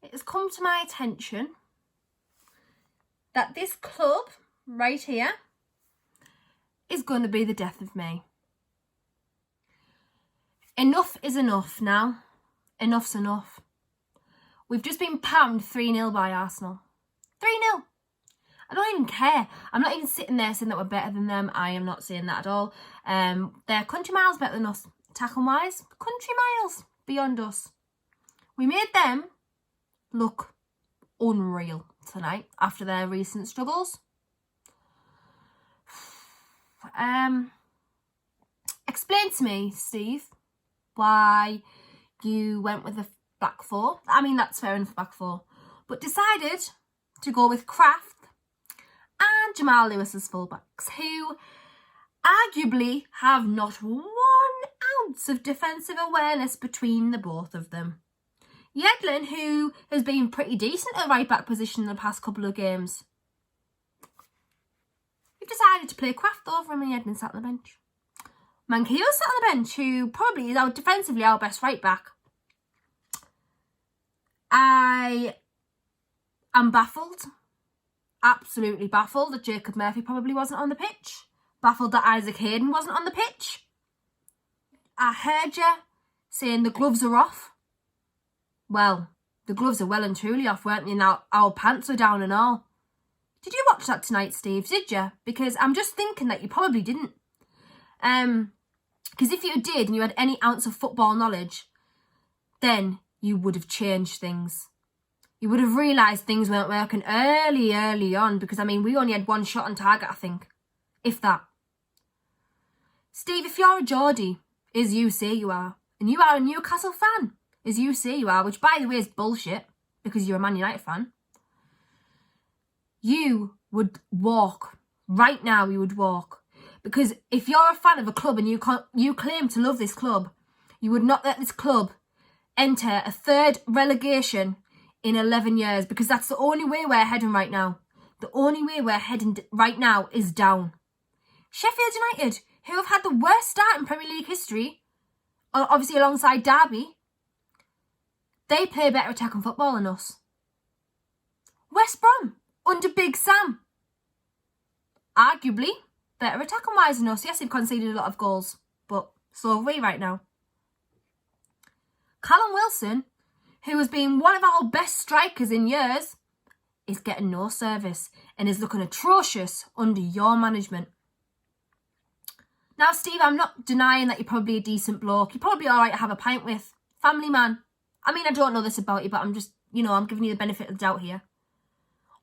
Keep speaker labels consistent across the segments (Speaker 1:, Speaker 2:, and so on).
Speaker 1: it has come to my attention that this club right here is going to be the death of me. Enough is enough now. Enough's enough. We've just been pounded 3-0 by Arsenal. 3-0. I don't even care. I'm not even sitting there saying that we're better than them. I am not saying that at all. They're country miles better than us. Tackle-wise, country miles beyond us. We made them look unreal tonight after their recent struggles. Explain to me, Steve, why you went with the back four. I mean, that's fair enough, back four. But decided to go with Kraft and Jamal Lewis as fullbacks, who arguably have not 1 ounce of defensive awareness between the both of them. Yedlin, who has been pretty decent at right back position in the past couple of games. You've decided to play Kraft over him and Yedlin sat on the bench. Manquillo sat on the bench, who probably is defensively our best right back. I am baffled. Absolutely baffled that Jacob Murphy probably wasn't on the pitch. Baffled that Isaac Hayden wasn't on the pitch. I heard you saying the gloves are off. Well, the gloves are well and truly off, weren't they? Now our pants are down and all. Did you watch that tonight, Steve? Did you? Because I'm just thinking that you probably didn't. Because if you did and you had any ounce of football knowledge, then you would have changed things. You would have realised things weren't working early on, because, I mean, we only had 1 shot on target, I think. If that. Steve, if you're a Geordie, as you say you are, and you are a Newcastle fan, as you say you are, which, by the way, is bullshit, because you're a Man United fan, you would walk. Right now, you would walk. Because if you're a fan of a club and you claim to love this club, you would not let this club enter a 3rd relegation in 11 years, because that's the only way we're heading right now. The only way we're heading right now is down. Sheffield United, who have had the worst start in Premier League history, obviously alongside Derby, they play better attacking football than us. West Brom, under Big Sam, arguably better attacking wise than us. Yes, they've conceded a lot of goals, but so have we right now. Callum Wilson, who has been one of our best strikers in years, is getting no service and is looking atrocious under your management. Now, Steve, I'm not denying that you're probably a decent bloke. You're probably all right to have a pint with. Family man. I mean, I don't know this about you, but I'm just, I'm giving you the benefit of the doubt here.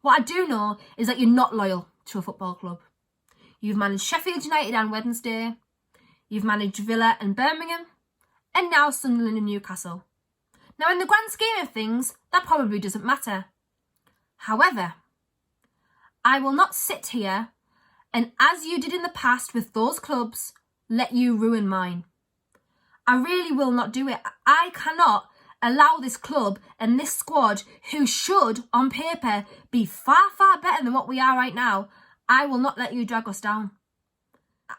Speaker 1: What I do know is that you're not loyal to a football club. You've managed Sheffield United and Wednesday. You've managed Villa and Birmingham. And now Sunderland and Newcastle. Now, in the grand scheme of things, that probably doesn't matter. However, I will not sit here and, as you did in the past with those clubs, let you ruin mine. I really will not do it. I cannot allow this club and this squad, who should, on paper, be far, far better than what we are right now, I will not let you drag us down.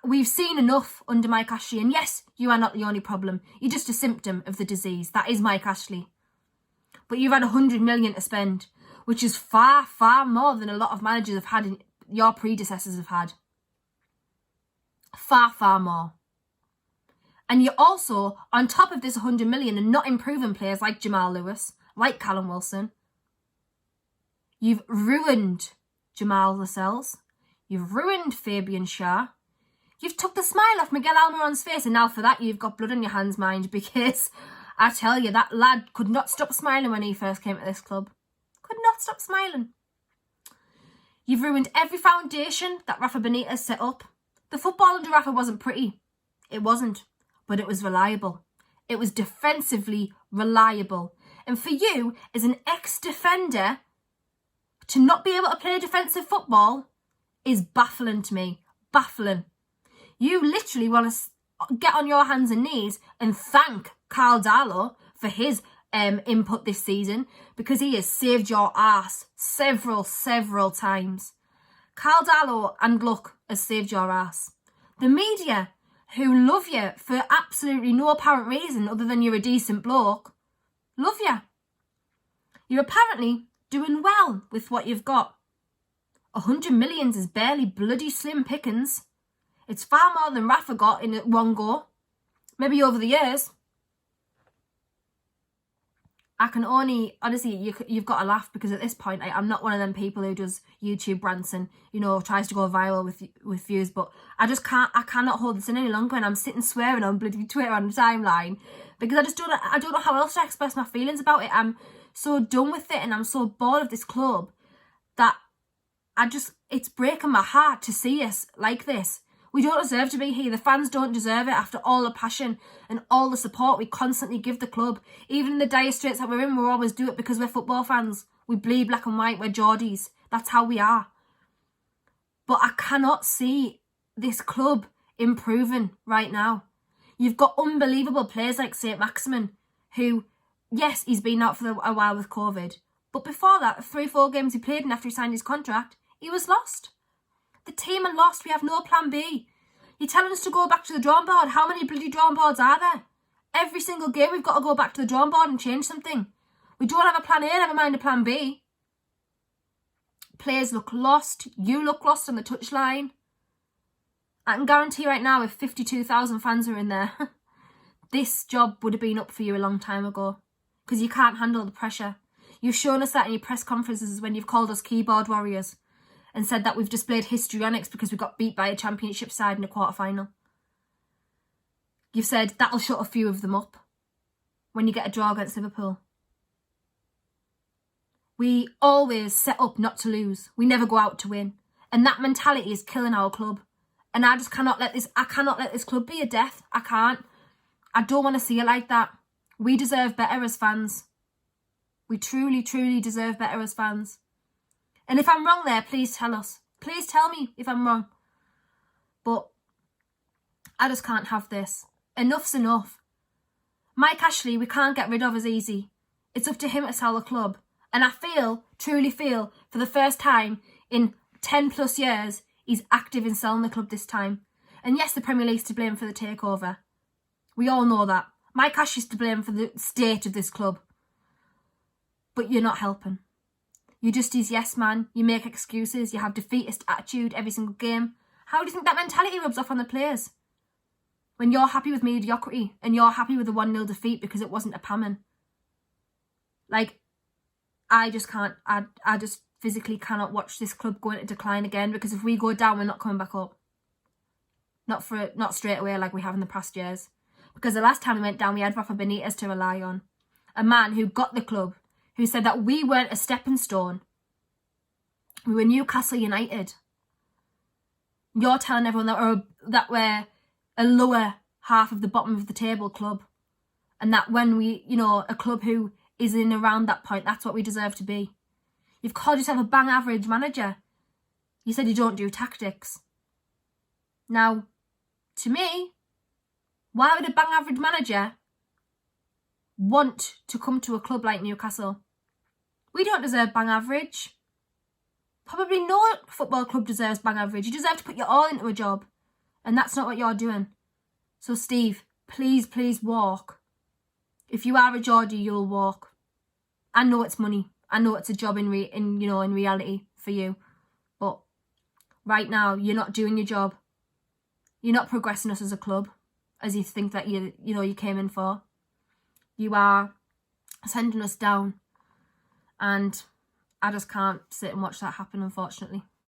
Speaker 1: We've seen enough under Mike Ashley, and yes, you are not the only problem. You're just a symptom of the disease. That is Mike Ashley. But you've had 100 million to spend, which is far, far more than a lot of managers have had, your predecessors have had. Far, far more. And you're also, on top of this 100 million, and not improving players like Jamal Lewis, like Callum Wilson, you've ruined Jamal Lascelles. You've ruined Fabian Schär. You've took the smile off Miguel Almiron's face, and now for that you've got blood on your hands, mind, because I tell you, that lad could not stop smiling when he first came to this club. Could not stop smiling. You've ruined every foundation that Rafa Benitez set up. The football under Rafa wasn't pretty. It wasn't. But it was reliable. It was defensively reliable. And for you, as an ex-defender, to not be able to play defensive football is baffling to me. Baffling. You literally want to get on your hands and knees and thank Carl Darlow for his input this season, because he has saved your arse several times. Carl Darlow and Luck has saved your arse. The media, who love you for absolutely no apparent reason other than you're a decent bloke, love you. You're apparently doing well with what you've got. 100 million is barely bloody slim pickings. It's far more than Rafa got in one go. Maybe over the years. I can only, honestly, you've got to laugh, because at this point, I'm not one of them people who does YouTube rants and, tries to go viral with views, but I cannot hold this in any longer, and I'm sitting swearing on bloody Twitter on the timeline, because I don't know how else to express my feelings about it. I'm so done with it, and I'm so bored of this club that it's breaking my heart to see us like this. We don't deserve to be here. The fans don't deserve it after all the passion and all the support we constantly give the club. Even in the dire straits that we're in, we'll always do it because we're football fans. We bleed black and white. We're Geordies. That's how we are. But I cannot see this club improving right now. You've got unbelievable players like St. Maximin, who, yes, he's been out for a while with COVID. But before that, 3-4 games he played in after he signed his contract, he was lost. The team are lost. We have no plan B. You're telling us to go back to the drawing board. How many bloody drawing boards are there? Every single game we've got to go back to the drawing board and change something. We don't have a plan A, never mind a plan B. Players look lost. You look lost on the touchline. I can guarantee right now, if 52,000 fans are in there, this job would have been up for you a long time ago, because you can't handle the pressure. You've shown us that in your press conferences when you've called us keyboard warriors and said that we've displayed histrionics because we got beat by a championship side in a quarter-final. You've said that'll shut a few of them up when you get a draw against Liverpool. We always set up not to lose. We never go out to win. And that mentality is killing our club. And I just cannot let this club be a death. I can't. I don't want to see it like that. We deserve better as fans. We truly, truly deserve better as fans. And if I'm wrong there, please tell us. Please tell me if I'm wrong. But I just can't have this. Enough's enough. Mike Ashley, we can't get rid of as easy. It's up to him to sell the club. And I truly feel, for the first time in 10 plus years, he's active in selling the club this time. And yes, the Premier League's to blame for the takeover. We all know that. Mike Ashley's to blame for the state of this club. But you're not helping. You're just his yes man. You make excuses. You have defeatist attitude every single game. How do you think that mentality rubs off on the players? When you're happy with mediocrity and you're happy with a 1-0 defeat because it wasn't a pamming. Like, I just can't. I just physically cannot watch this club go into decline again, because if we go down, we're not coming back up. Not straight away like we have in the past years. Because the last time we went down, we had Rafa Benitez to rely on. A man who got the club, who said that we weren't a stepping stone. We were Newcastle United. You're telling everyone that we're a lower half of the bottom of the table club. And that when we, a club who is in around that point, that's what we deserve to be. You've called yourself a bang average manager. You said you don't do tactics. Now, to me, why would a bang average manager want to come to a club like Newcastle? We don't deserve bang average. Probably no football club deserves bang average. You deserve to put your all into a job. And that's not what you're doing. So Steve, please, please walk. If you are a Geordie, you'll walk. I know it's money. I know it's a job in reality for you. But right now, you're not doing your job. You're not progressing us as a club, as you think that you came in for. You are sending us down. And I just can't sit and watch that happen, unfortunately.